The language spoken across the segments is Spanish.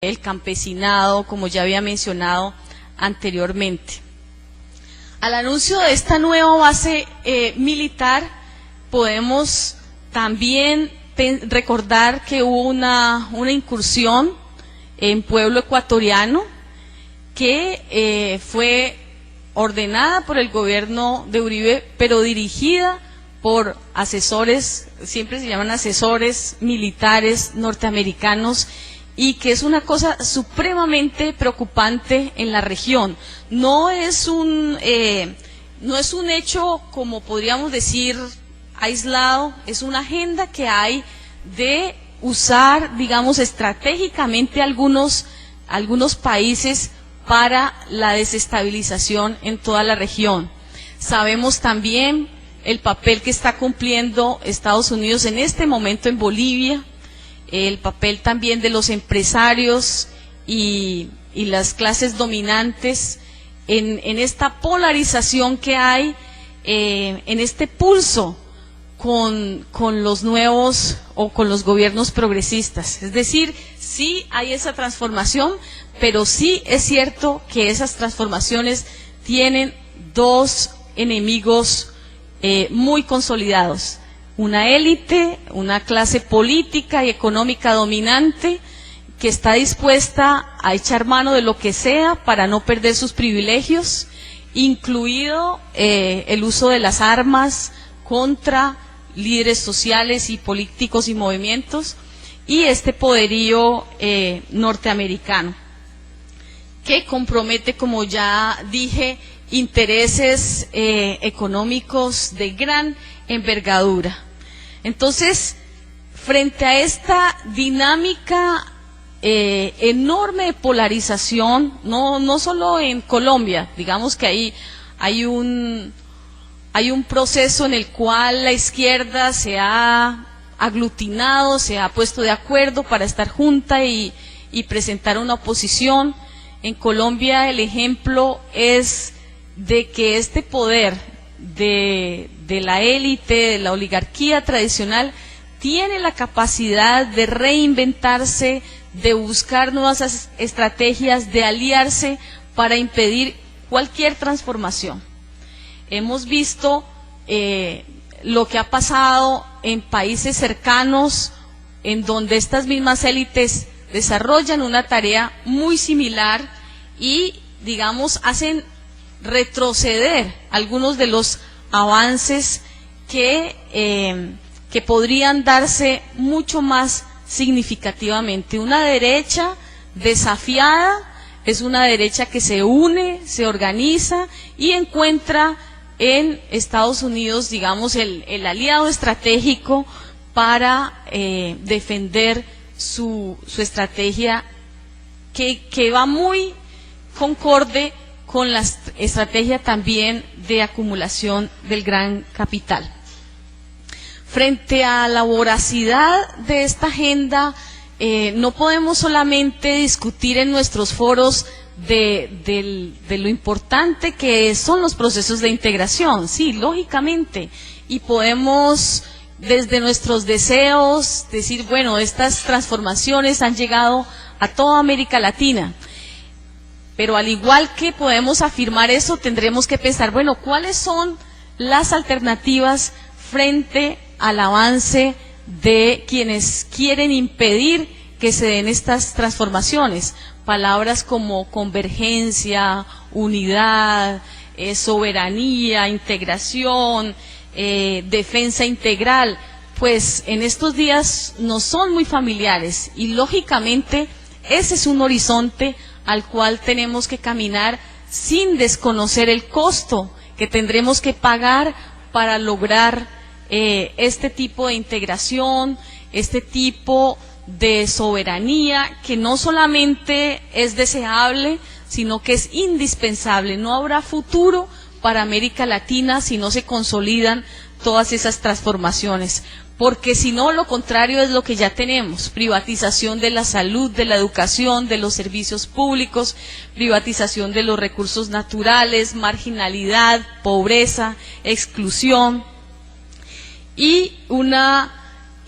el campesinado, como ya había mencionado anteriormente. Al anuncio de esta nueva base militar, podemos también recordar que hubo una incursión en pueblo ecuatoriano que fue ordenada por el gobierno de Uribe, pero dirigida por asesores, siempre se llaman asesores militares norteamericanos, y que es una cosa supremamente preocupante en la región. No es un hecho, como podríamos decir, aislado, es una agenda que hay de usar, digamos, estratégicamente algunos países para la desestabilización en toda la región. Sabemos también el papel que está cumpliendo Estados Unidos en este momento en Bolivia, el papel también de los empresarios y las clases dominantes en esta polarización que hay, en este pulso con los nuevos o con los gobiernos progresistas. Es decir, sí hay esa transformación, pero sí es cierto que esas transformaciones tienen dos enemigos muy consolidados. Una élite, una clase política y económica dominante que está dispuesta a echar mano de lo que sea para no perder sus privilegios, incluido el uso de las armas contra líderes sociales y políticos y movimientos, y este poderío norteamericano, que compromete, como ya dije, intereses económicos de gran envergadura. Entonces, frente a esta dinámica enorme de polarización, no solo en Colombia, digamos que hay un proceso en el cual la izquierda se ha aglutinado, se ha puesto de acuerdo para estar junta y presentar una oposición. En Colombia el ejemplo es de que este poder de la élite, de la oligarquía tradicional, tiene la capacidad de reinventarse, de buscar nuevas estrategias, de aliarse para impedir cualquier transformación. Hemos visto lo que ha pasado en países cercanos, en donde estas mismas élites desarrollan una tarea muy similar y, digamos, hacen retroceder algunos de los avances que podrían darse mucho más significativamente. Una derecha desafiada es una derecha que se une, se organiza y encuentra en Estados Unidos, digamos, el aliado estratégico para defender su estrategia, que va muy concorde con la estrategia también de acumulación del gran capital. Frente a la voracidad de esta agenda, no podemos solamente discutir en nuestros foros de lo importante que son los procesos de integración, sí, lógicamente, y podemos desde nuestros deseos decir, bueno, estas transformaciones han llegado a toda América Latina. Pero al igual que podemos afirmar eso, tendremos que pensar, bueno, ¿cuáles son las alternativas frente al avance de quienes quieren impedir que se den estas transformaciones? Palabras como convergencia, unidad, soberanía, integración, defensa integral, pues en estos días nos son muy familiares y lógicamente ese es un horizonte al cual tenemos que caminar sin desconocer el costo que tendremos que pagar para lograr este tipo de integración, este tipo de soberanía que no solamente es deseable, sino que es indispensable. No habrá futuro para América Latina si no se consolidan todas esas transformaciones, porque si no, lo contrario es lo que ya tenemos: privatización de la salud, de la educación, de los servicios públicos, privatización de los recursos naturales, marginalidad, pobreza, exclusión y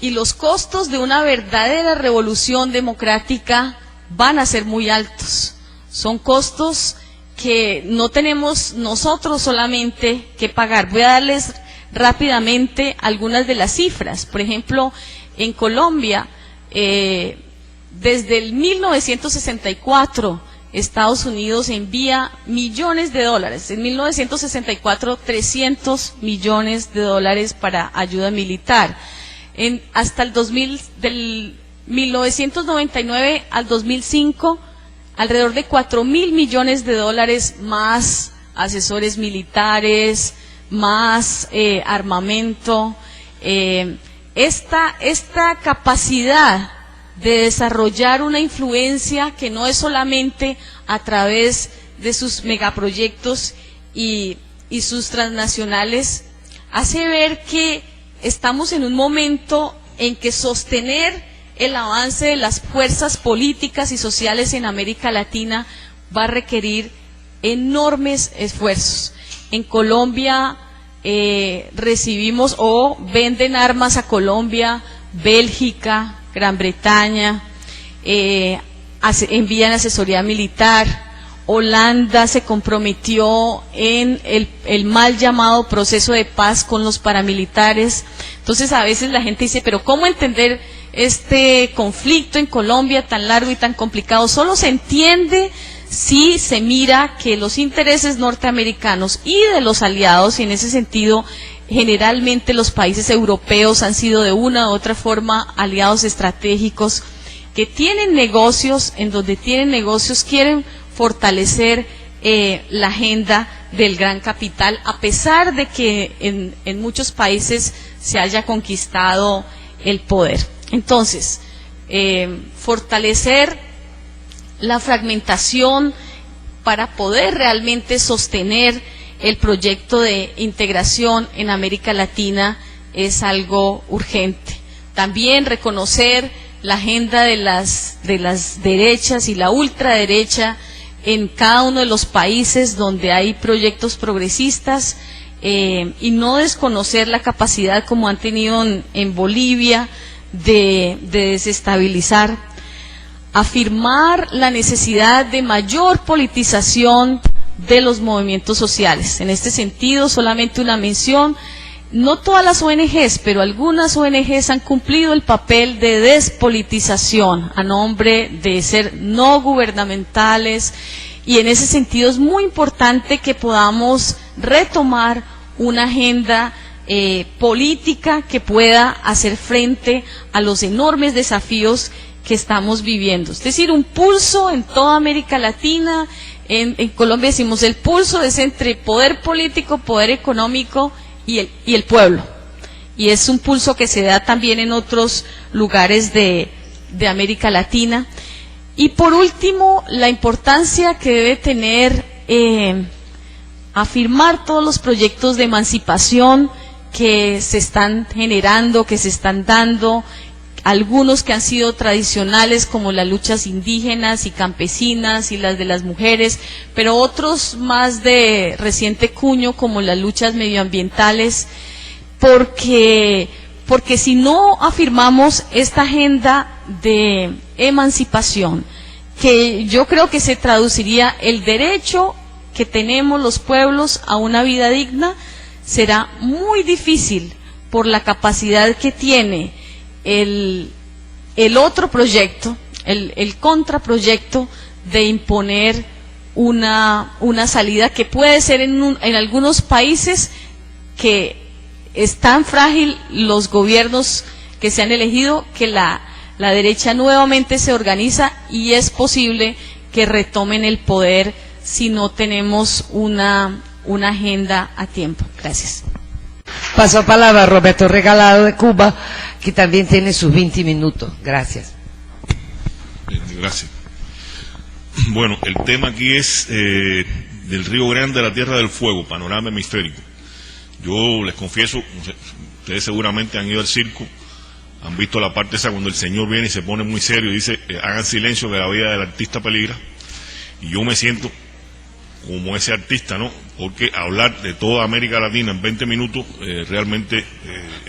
los costos de una verdadera revolución democrática van a ser muy altos. Son costos que no tenemos nosotros solamente que pagar. Voy a darles rápidamente algunas de las cifras. Por ejemplo, en Colombia, desde el 1964, Estados Unidos envía millones de dólares. En 1964, 300 millones de dólares para ayuda militar. Hasta el 1999 al 2005, alrededor de 4.000 millones de dólares más asesores militares, más armamento. Esta capacidad de desarrollar una influencia que no es solamente a través de sus megaproyectos y sus transnacionales, hace ver que estamos en un momento en que sostener el avance de las fuerzas políticas y sociales en América Latina va a requerir enormes esfuerzos. En Colombia recibimos o venden armas a Colombia, Bélgica, Gran Bretaña, envían asesoría militar. Holanda se comprometió en el mal llamado proceso de paz con los paramilitares. Entonces a veces la gente dice, pero ¿cómo entender este conflicto en Colombia tan largo y tan complicado? Solo se entiende si se mira que los intereses norteamericanos y de los aliados, y en ese sentido generalmente los países europeos han sido de una u otra forma aliados estratégicos, que tienen negocios, en donde tienen negocios quieren fortalecer la agenda del gran capital, a pesar de que en muchos países se haya conquistado el poder. Entonces, fortalecer la fragmentación para poder realmente sostener el proyecto de integración en América Latina es algo urgente. También reconocer la agenda de las derechas y la ultraderecha en cada uno de los países donde hay proyectos progresistas, y no desconocer la capacidad como han tenido en Bolivia de desestabilizar. Afirmar la necesidad de mayor politización de los movimientos sociales. En este sentido, solamente una mención: no todas las ONGs, pero algunas ONGs han cumplido el papel de despolitización a nombre de ser no gubernamentales, y en ese sentido es muy importante que podamos retomar una agenda política que pueda hacer frente a los enormes desafíos que estamos viviendo. Es decir, un pulso en toda América Latina. En Colombia decimos, el pulso es entre poder político, poder económico y el pueblo. Y es un pulso que se da también en otros lugares de América Latina. Y por último, la importancia que debe tener afirmar todos los proyectos de emancipación que se están generando, que se están dando, algunos que han sido tradicionales como las luchas indígenas y campesinas y las de las mujeres, pero otros más de reciente cuño como las luchas medioambientales, porque si no afirmamos esta agenda de emancipación, que yo creo que se traduciría el derecho que tenemos los pueblos a una vida digna, será muy difícil por la capacidad que tiene el otro proyecto, el contraproyecto de imponer una salida que puede ser en algunos países que es tan frágil los gobiernos que se han elegido, que la derecha nuevamente se organiza y es posible que retomen el poder si no tenemos una agenda a tiempo. Gracias. Paso a palabra a Roberto Regalado de Cuba, que también tiene sus 20 minutos. Gracias. Gracias. Bueno, el tema aquí es del Río Grande a la Tierra del Fuego, panorama hemisférico. Yo les confieso, ustedes seguramente han ido al circo, han visto la parte esa cuando el señor viene y se pone muy serio y dice, hagan silencio que la vida del artista peligra. Y yo me siento como ese artista, ¿no? Porque hablar de toda América Latina en 20 minutos realmente